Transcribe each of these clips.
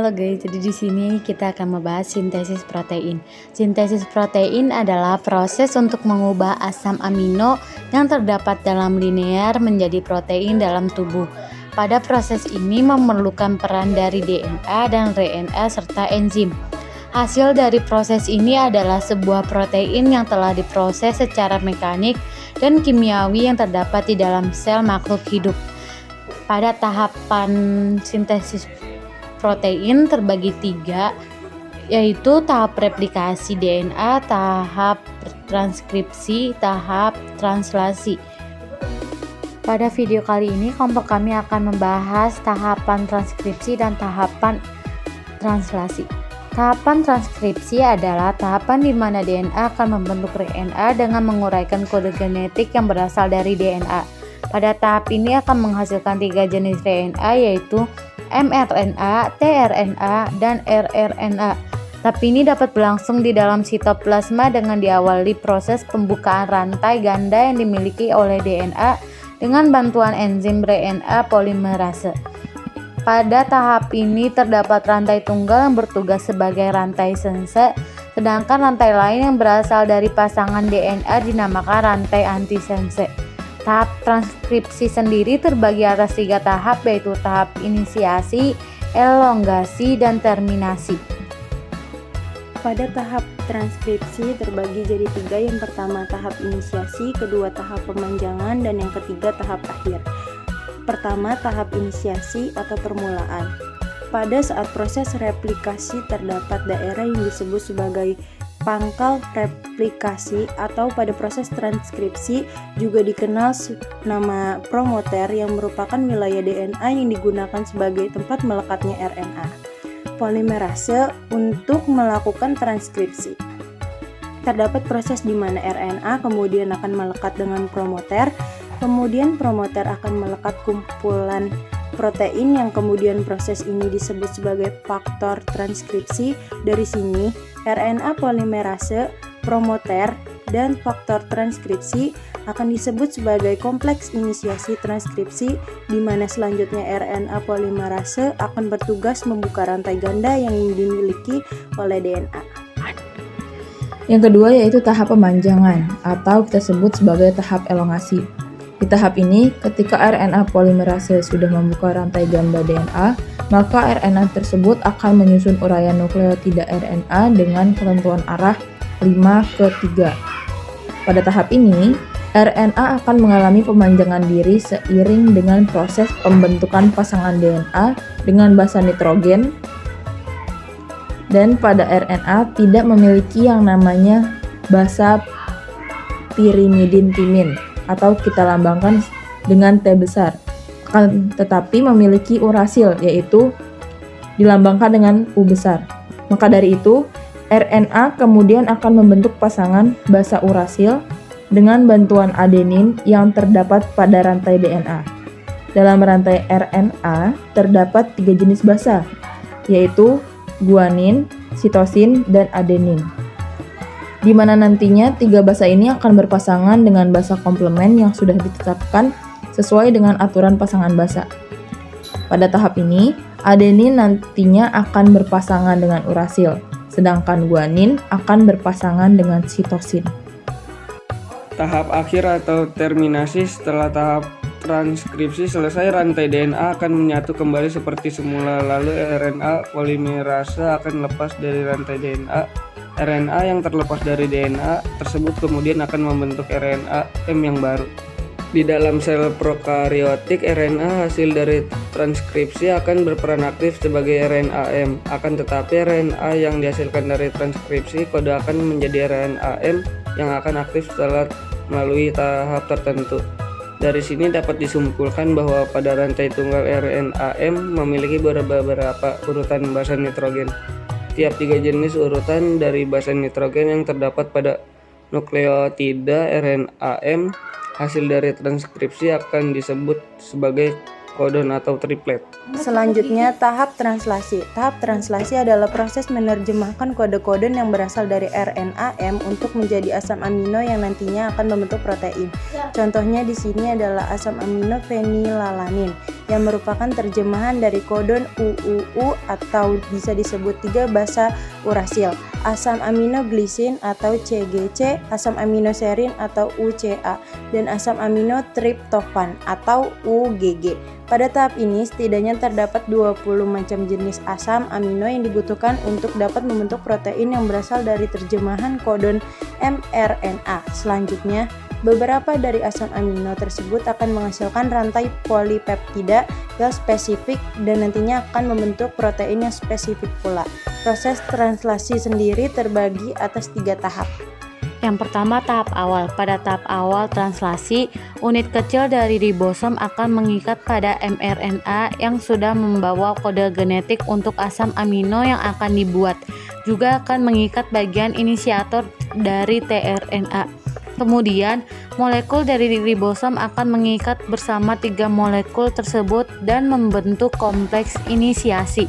Halo guys, jadi di sini kita akan membahas sintesis protein. Sintesis protein adalah proses untuk mengubah asam amino yang terdapat dalam linear menjadi protein dalam tubuh. Pada proses ini memerlukan peran dari DNA dan RNA serta enzim. Hasil dari proses ini adalah sebuah protein yang telah diproses secara mekanik dan kimiawi yang terdapat di dalam sel makhluk hidup. Pada tahapan sintesis protein terbagi 3, yaitu tahap replikasi DNA, tahap transkripsi, tahap translasi. Pada video kali ini kelompok kami akan membahas tahapan transkripsi dan tahapan translasi. Tahapan transkripsi adalah tahapan di mana DNA akan membentuk RNA dengan menguraikan kode genetik yang berasal dari DNA. Pada tahap ini akan menghasilkan 3 jenis RNA, yaitu mRNA, tRNA, dan rRNA. Tahap ini dapat berlangsung di dalam sitoplasma dengan diawali proses pembukaan rantai ganda yang dimiliki oleh DNA dengan bantuan enzim RNA polimerase. Pada tahap ini terdapat rantai tunggal yang bertugas sebagai rantai sense, sedangkan rantai lain yang berasal dari pasangan DNA dinamakan rantai antisense. Tahap transkripsi sendiri terbagi atas 3 tahap, yaitu tahap inisiasi, elongasi, dan terminasi. Pada tahap transkripsi terbagi jadi 3, yang pertama tahap inisiasi, kedua tahap pemanjangan, dan yang ketiga tahap akhir. Pertama, tahap inisiasi atau permulaan. Pada saat proses replikasi terdapat daerah yang disebut sebagai pangkal replikasi, atau pada proses transkripsi juga dikenal nama promoter yang merupakan wilayah DNA yang digunakan sebagai tempat melekatnya RNA polimerase untuk melakukan transkripsi. Terdapat proses di mana RNA kemudian akan melekat dengan promoter, kemudian promoter akan melekat kumpulan protein yang kemudian proses ini disebut sebagai faktor transkripsi. Dari sini, RNA polimerase, promoter, dan faktor transkripsi akan disebut sebagai kompleks inisiasi transkripsi, di mana selanjutnya RNA polimerase akan bertugas membuka rantai ganda yang dimiliki oleh DNA. Yang kedua yaitu tahap pemanjangan, atau kita sebut sebagai tahap elongasi. Di tahap ini, ketika RNA polimerase sudah membuka rantai ganda DNA, maka RNA tersebut akan menyusun uraian nukleotida RNA dengan ketentuan arah 5:3. Pada tahap ini, RNA akan mengalami pemanjangan diri seiring dengan proses pembentukan pasangan DNA dengan basa nitrogen, dan pada RNA tidak memiliki yang namanya basa pirimidin timin, atau kita lambangkan dengan T besar, tetapi memiliki urasil, yaitu dilambangkan dengan U besar. Maka dari itu, RNA kemudian akan membentuk pasangan basa urasil dengan bantuan adenin yang terdapat pada rantai DNA. Dalam rantai RNA terdapat 3 jenis basa, yaitu guanin, sitosin, dan adenin, di mana nantinya 3 basa ini akan berpasangan dengan basa komplement yang sudah ditetapkan sesuai dengan aturan pasangan basa. Pada tahap ini, adenin nantinya akan berpasangan dengan urasil, sedangkan guanin akan berpasangan dengan sitosin. Tahap akhir atau terminasi. Setelah tahap transkripsi selesai, rantai DNA akan menyatu kembali seperti semula, lalu RNA polimerase akan lepas dari rantai DNA. RNA yang terlepas dari DNA tersebut kemudian akan membentuk RNA M yang baru. Di dalam sel prokariotik, RNA hasil dari transkripsi akan berperan aktif sebagai RNA M. Akan tetapi RNA yang dihasilkan dari transkripsi kode akan menjadi RNA M yang akan aktif setelah melalui tahap tertentu. Dari sini dapat disimpulkan bahwa pada rantai tunggal RNA M memiliki beberapa urutan basa nitrogen. Tiap 3 jenis urutan dari basa nitrogen yang terdapat pada nukleotida RNA M hasil dari transkripsi akan disebut sebagai kodon atau triplet. Selanjutnya, tahap translasi. Tahap translasi adalah proses menerjemahkan kode kodon yang berasal dari RNA M untuk menjadi asam amino yang nantinya akan membentuk protein. Contohnya di sini adalah asam amino fenilalanin yang merupakan terjemahan dari kodon UUU atau bisa disebut 3 basa urasil, asam amino glisin atau CGC, asam amino serin atau UCA, dan asam amino triptofan atau UGG. Pada tahap ini setidaknya terdapat 20 macam jenis asam amino yang dibutuhkan untuk dapat membentuk protein yang berasal dari terjemahan kodon mRNA. Selanjutnya, beberapa dari asam amino tersebut akan menghasilkan rantai polipeptida yang spesifik dan nantinya akan membentuk protein yang spesifik pula. Proses translasi sendiri terbagi atas 3 tahap. Yang pertama, tahap awal. Pada tahap awal translasi, unit kecil dari ribosom akan mengikat pada mRNA yang sudah membawa kode genetik untuk asam amino yang akan dibuat. Juga akan mengikat bagian inisiator dari tRNA. Kemudian, molekul dari ribosom akan mengikat bersama 3 molekul tersebut dan membentuk kompleks inisiasi.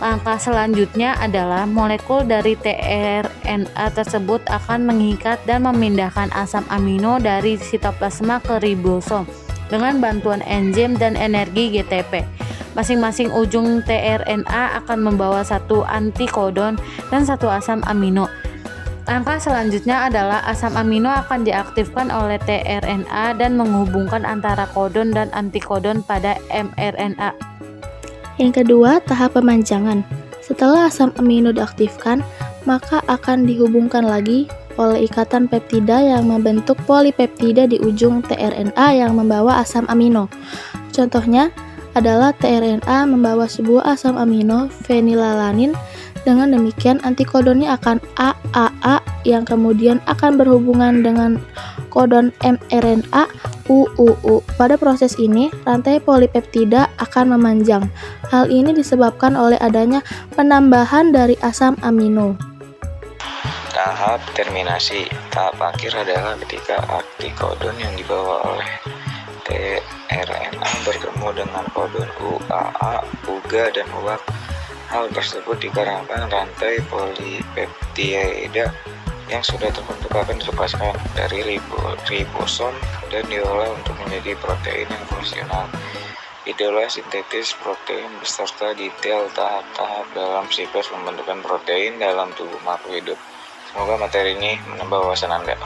Langkah selanjutnya adalah molekul dari tRNA tersebut akan mengikat dan memindahkan asam amino dari sitoplasma ke ribosom dengan bantuan enzim dan energi GTP. Masing-masing ujung tRNA akan membawa 1 antikodon dan 1 asam amino. Langkah selanjutnya adalah asam amino akan diaktifkan oleh tRNA dan menghubungkan antara kodon dan antikodon pada mRNA. Yang kedua, tahap pemanjangan. Setelah asam amino diaktifkan, maka akan dihubungkan lagi oleh ikatan peptida yang membentuk polipeptida di ujung tRNA yang membawa asam amino. Contohnya adalah tRNA membawa sebuah asam amino fenilalanin. Dengan demikian, antikodonnya akan AAA yang kemudian akan berhubungan dengan kodon mRNA UUU. Pada proses ini, rantai polipeptida akan memanjang. Hal ini disebabkan oleh adanya penambahan dari asam amino. Tahap terminasi. Tahap akhir adalah ketika antikodon yang dibawa oleh tRNA bertemu dengan kodon UAA, UGA, dan UAG. Hal tersebut dikarenakan rantai polipeptida yang sudah terbentuk akan dilepaskan dari ribosom dan diolah untuk menjadi protein yang fungsional. Itulah sintetis protein beserta detail tahap-tahap dalam siklus pembentukan protein dalam tubuh makhluk hidup. Semoga materi ini menambah wawasan Anda.